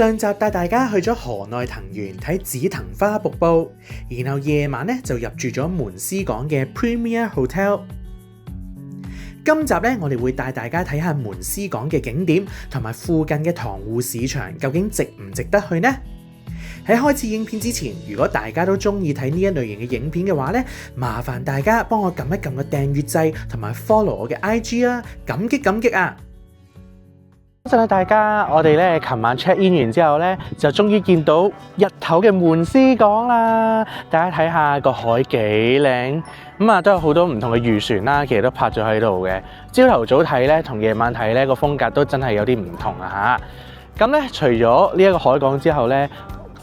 上集帶大家去咗河內藤園睇紫藤花瀑布，然後夜晚咧就入住咗門司港嘅 Premier Hotel。今集咧，我哋會帶大家睇下門司港嘅景點同埋附近嘅塘戶市場，究竟值唔值得去呢？喺開始影片之前，如果大家都中意睇呢一類型嘅影片嘅話咧，麻煩大家幫我撳一撳個訂閱掣同埋 follow 我嘅 IG 啊，感激感激啊！多謝大家，我哋咧琴晚 check in 完之後咧，就終於見到日頭嘅門司港啦！大家睇下個海幾靚，都有好多唔同嘅漁船啦，其實都泊咗喺度嘅。朝頭早睇咧同夜晚睇咧個風格都真係有啲唔同啊嚇！咁咧除咗呢一個海港之後咧，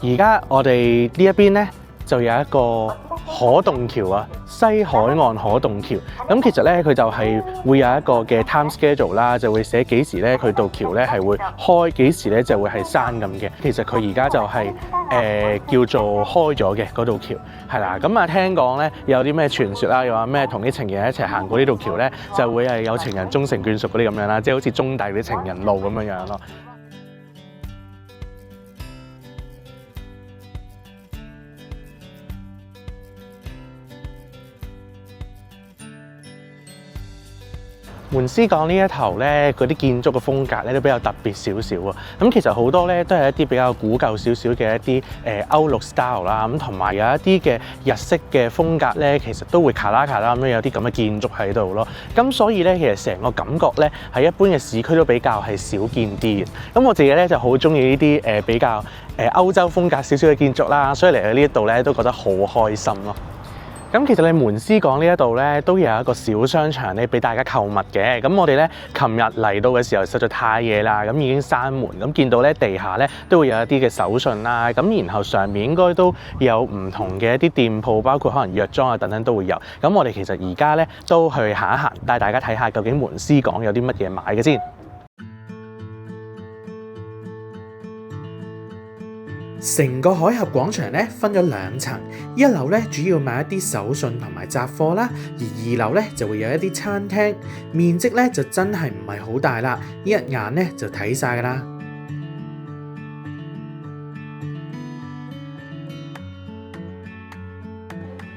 而家我哋呢一邊咧就有一個可動橋啊，西海岸可動橋。咁其實咧佢就係會有一個嘅 time schedule 啦，就會寫幾時咧佢道橋咧係會開，幾時咧就會係閂咁嘅。其實佢而家就係、叫做開咗嘅嗰道橋，係啦。咁聽講咧有啲咩傳說啦，又話咩同啲情人一齊行過呢道橋咧，就會係有情人終成眷屬嗰啲咁樣啦，即係好似中大啲情人路咁樣樣咯。門司港呢一頭咧，嗰啲建築嘅風格咧都比較特別少少啊。咁其實好多咧都係一啲比較古舊少少嘅一啲歐陸 style 啦。咁同埋有一啲嘅日式嘅風格咧，其實都會卡啦咁樣有啲咁嘅建築喺度咯。咁所以咧，其實成個感覺咧喺一般嘅市區都比較係少見啲嘅。咁我自己咧就好中意呢啲比較歐洲風格少少嘅建築啦，所以嚟到呢一度咧都覺得好開心咯。咁其實你門司港呢一度咧都有一個小商場咧俾大家購物嘅。咁我哋咧琴日嚟到嘅時候實在太夜啦，咁已經閂門。咁見到咧地下咧都會有一啲嘅手信啦，咁然後上面應該都有唔同嘅一啲店鋪，包括可能藥妝啊等等都會有。咁我哋其實而家咧都去行一行，帶大家睇下究竟門司港有啲乜嘢買嘅先。成個海峽廣場咧分咗兩層，一樓咧主要賣一啲手信同埋雜貨啦，而二樓咧就會有一啲餐廳，面積咧就真係唔係好大啦，一眼咧就睇晒噶啦。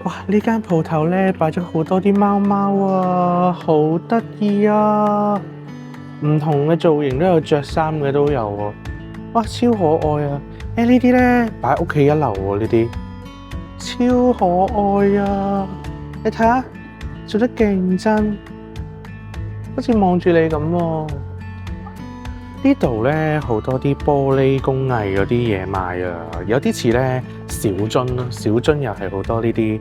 哇！呢間鋪頭咧擺咗好多啲貓貓啊，好得意啊！唔同嘅造型都有，着衫嘅都有喎。哇！超可愛啊！呢啲咧擺喺屋企一樓喎，呢啲超可愛啊！你睇下，做得勁真，好似望住你咁喎。呢度咧好多啲玻璃工藝嗰啲嘢賣啊，有啲似咧小樽咯，小樽又係好多呢啲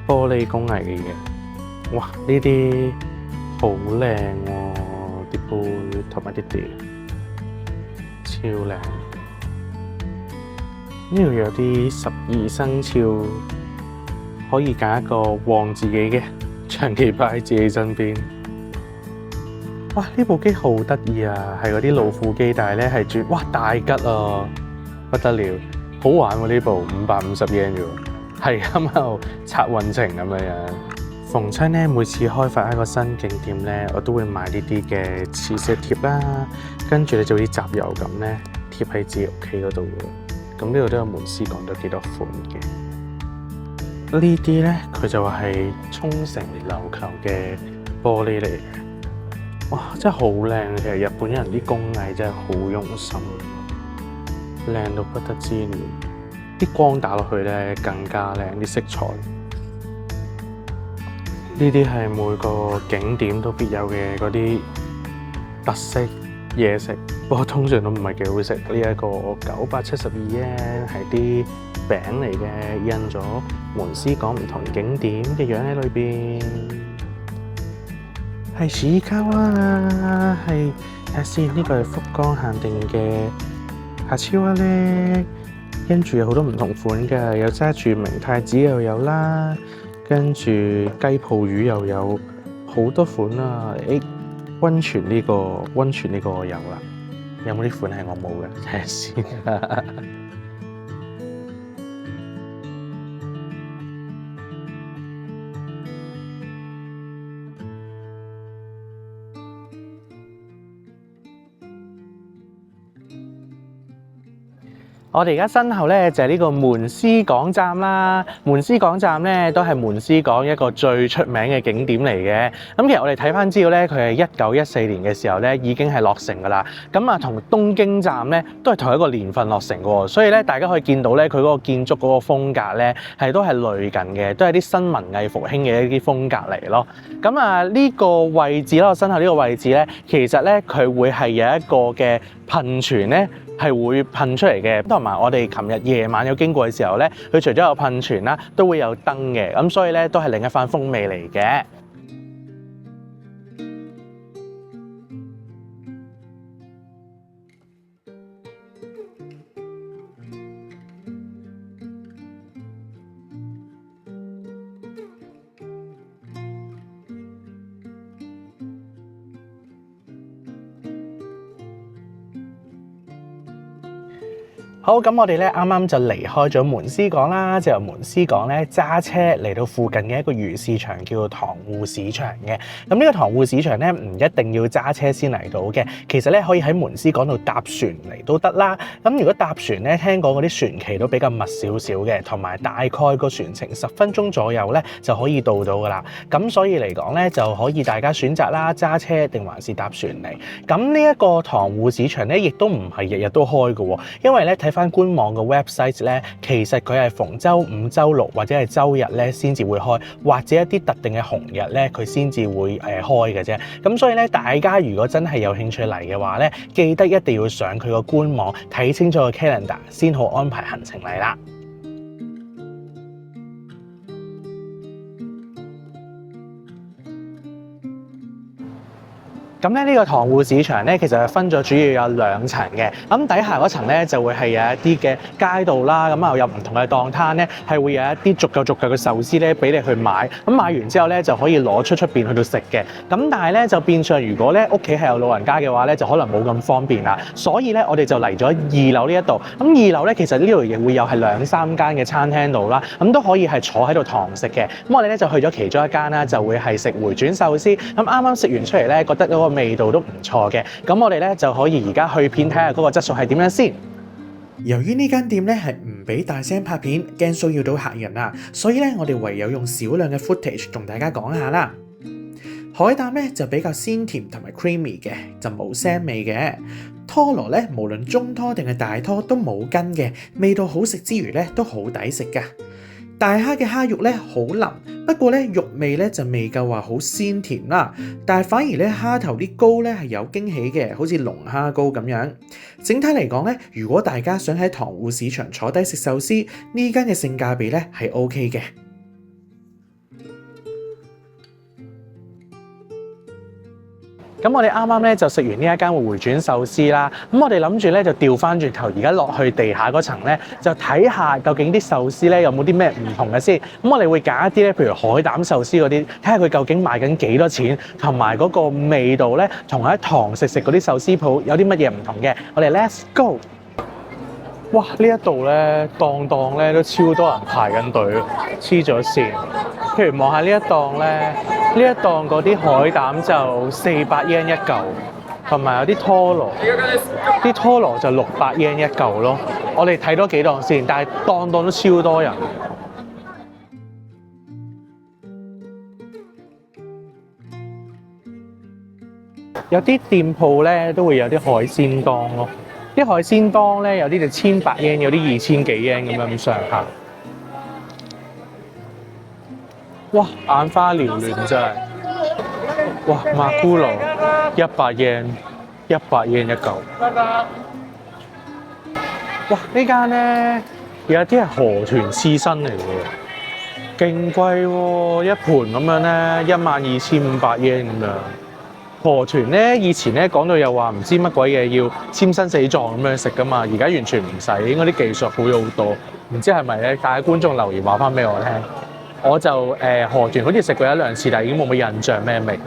玻璃工藝嘅嘢。哇！呢啲好靚喎，啲杯同埋啲碟，超靚。呢度有啲12生肖，可以揀一個旺自己嘅，長期擺喺自己身邊。哇！呢部機好得意啊，係嗰啲老虎機，但係咧係轉，哇大吉啊，不得了，好玩喎！呢部550 yen 啫喎，係咁喺度測運程咁樣樣。逢親咧每次開發一個新景點咧，我都會買呢啲嘅磁石貼啦，跟住你就好似集郵咁咧貼喺自己屋企嗰度嘅。咁呢度都有門司港都幾多款嘅，呢啲咧佢就係沖繩琉球嘅玻璃嚟嘅，哇！真係好靚，其實日本人啲工藝真係好用心，靚到不得之了。啲光打落去咧更加靚，啲色彩。呢啲係每個景點都必有嘅嗰啲特色嘢食。不過通常都唔係幾好食。呢一個972 yen 係啲餅嚟嘅，印咗門司港唔同景點嘅樣喺裏邊。係史卡哇啊，係睇先，呢個係福岡限定嘅夏超哇咧，跟住有好多唔同款嘅，有揸住明太子又有啦，跟住雞泡魚又有好多款啊！溫泉呢個我有啦。有冇啲款係我冇嘅？睇下先。我哋而家身後咧就係呢個門司港站啦。門司港站咧都係門司港一個最出名嘅景點嚟嘅。咁其實我哋睇翻資料咧，佢係1914年嘅時候咧已經係落成噶啦。咁啊，同東京站咧都係同一個年份落成嘅喎。所以咧，大家可以見到咧，佢嗰個建築嗰個風格咧係都係類近嘅，都係啲新文藝復興嘅一啲風格嚟咯。咁啊，呢個位置啦，我身後呢個位置咧，其實咧佢會係有一個嘅噴泉咧。係會噴出嚟嘅，同埋我哋琴日夜晚有經過嘅時候咧，佢除咗有噴泉啦，都會有燈嘅，咁所以咧都係另一番風味嚟嘅。好，咁我哋咧啱啱就離開咗門司港啦，就由門司港咧揸車嚟到附近嘅一個魚市場，叫做塘戶市場嘅。咁呢個塘戶市場咧唔一定要揸車先嚟到嘅，其實咧可以喺門司港度搭船嚟都得啦。咁如果搭船咧，聽講嗰啲船期都比較密少少嘅，同埋大概個船程10分鐘左右咧就可以到噶啦。咁所以嚟講咧就可以大家選擇啦，揸車定還是搭船嚟。咁呢一個塘戶市場咧，亦都唔係日日都開嘅喎，因為咧睇翻官網嘅 website 咧，其實佢係逢週5、週6或者係週日咧先至會開，或者一啲特定嘅紅日咧佢先至會開嘅啫。咁所以咧，大家如果真係有興趣嚟嘅話咧，記得一定要上佢個官網睇清楚個 calendar 先好安排行程嚟啦。咁咧呢個塘戶市場咧，其實係分咗主要有2層嘅。咁底下嗰層咧就會係有一啲嘅街道啦，咁啊有唔同嘅檔攤咧，係會有一啲逐嚿嘅壽司咧俾你去買。咁買完之後咧就可以攞出邊去到食嘅。咁但係咧就變相如果咧屋企係有老人家嘅話咧，就可能冇咁方便啦。所以咧我哋就嚟咗2樓呢一度。咁2樓咧其實呢度亦會有係2、3間嘅餐廳度啦，咁都可以係坐喺度堂食嘅。咁我哋咧就去咗其中一間啦，就會係食回轉壽司。咁啱啱食完出嚟咧，覺得嗰個味道都唔錯嘅，咁我哋咧就可以而家去片睇下嗰個質素係點樣先。由於呢間店咧係唔俾大聲拍片，驚騷擾到客人啊，所以咧我哋唯有用少量嘅 footage 同大家講下啦。海膽咧就比較鮮甜同埋 creamy 嘅，就冇腥味嘅。拖羅咧無論中拖定係大拖都冇筋嘅，味道好食之餘咧都好抵食噶。大蝦嘅蝦肉咧好腍，不過咧肉味咧就未夠話好鮮甜啦，但係反而咧蝦頭啲膏咧係有驚喜嘅，好似龍蝦膏咁樣。整體嚟講咧，如果大家想喺塘戶市場坐低食壽司，呢間嘅性價比咧係 OK 嘅。咁我哋啱啱咧就食完呢一間回轉壽司啦，咁我哋諗住咧就調翻轉頭，而家落去地下嗰層咧就睇下究竟啲壽司咧有冇啲咩唔同嘅先。咁我哋會揀一啲咧，譬如海膽壽司嗰啲，睇下佢究竟賣緊幾多錢，同埋嗰個味道咧，同喺堂食嗰啲壽司鋪有啲乜嘢唔同嘅。我哋 Let's go！ 哇！呢一度咧檔咧都超多人排緊隊，黐咗線。譬如望下呢一檔咧，呢一檔嗰啲海膽就400 yen 一嚿，同埋有啲拖羅，啲拖羅就600 yen 一嚿咯。我哋睇多幾檔先，但係檔都超多人。有啲店鋪咧都會有啲海鮮檔咯，啲海鮮檔咧有啲就1,800 yen，有啲2000幾 yen 咁樣上下。哇！眼花繚亂真係，哇！馬咕嚕100 yen，100 yen 一嚿。哇！呢間咧有一啲係河豚刺身嚟嘅，勁貴喎！一盤咁樣咧，12,500 yen 咁樣。河豚咧以前咧講到又話唔知乜鬼嘢要簽生死狀咁樣食噶嘛，而家完全唔使，應該啲技術好咗好多。唔知係咪咧？大家觀眾留言話翻俾我聽。我就河豚好似食過1、2次，但係已經冇乜印象咩味。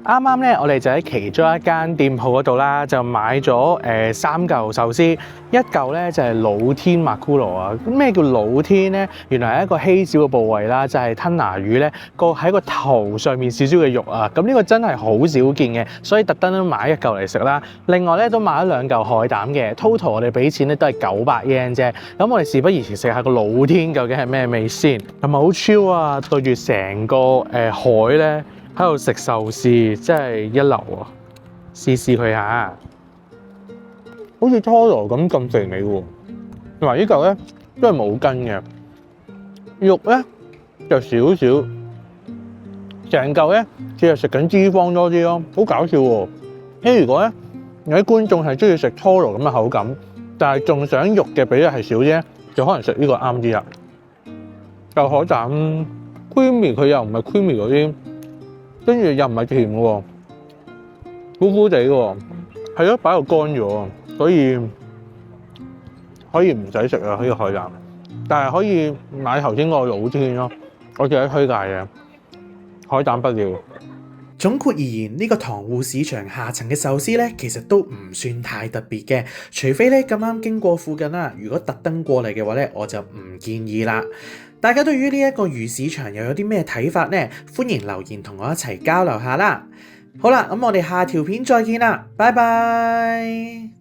啱啱咧，我哋就喺其中一間店鋪嗰度啦，就買咗3嚿壽司，一嚿咧就係老天馬庫羅啊。咁咩叫老天咧？原來係一個稀少嘅部位啦，就係吞拿魚咧喺個頭上面少少嘅肉啊。咁呢個真係好少見嘅，所以特登都買一嚿嚟食啦。另外咧都買咗2嚿海膽嘅 ，total 我哋俾錢咧都係900 yen 啫。咁我哋事不宜遲食下個老天究竟係咩味先，同埋好 chill 啊，對住成個海咧。喺度食壽司真係一流啊！試佢下，好似拖羅咁肥美喎。同埋呢嚿咧都係冇筋嘅，肉咧就少少，成嚿咧只係食緊脂肪多啲咯，好搞笑喎！如果咧有啲觀眾係中意食拖羅咁嘅口感，但係仲想肉嘅比例係少啲，就可能食呢個啱啲啦。嚿海膽 creamy， 佢又唔係 creamy 嗰啲。跟住又唔係甜嘅喎，苦苦地嘅喎，係咯，擺到乾咗，所以可以唔使食啊呢個海膽，但係可以買頭先個老天咯，我自己推介嘅海膽不了。總括而言，呢個塘戶市場下層嘅壽司咧，其實都唔算太特別嘅，除非咧咁啱經過附近啦。如果特登過嚟嘅話咧，我就唔建議啦。大家對於呢一個魚市場又有啲咩睇法呢？歡迎留言同我一齊交流下啦。好啦，咁我哋下條片再見啦，拜拜。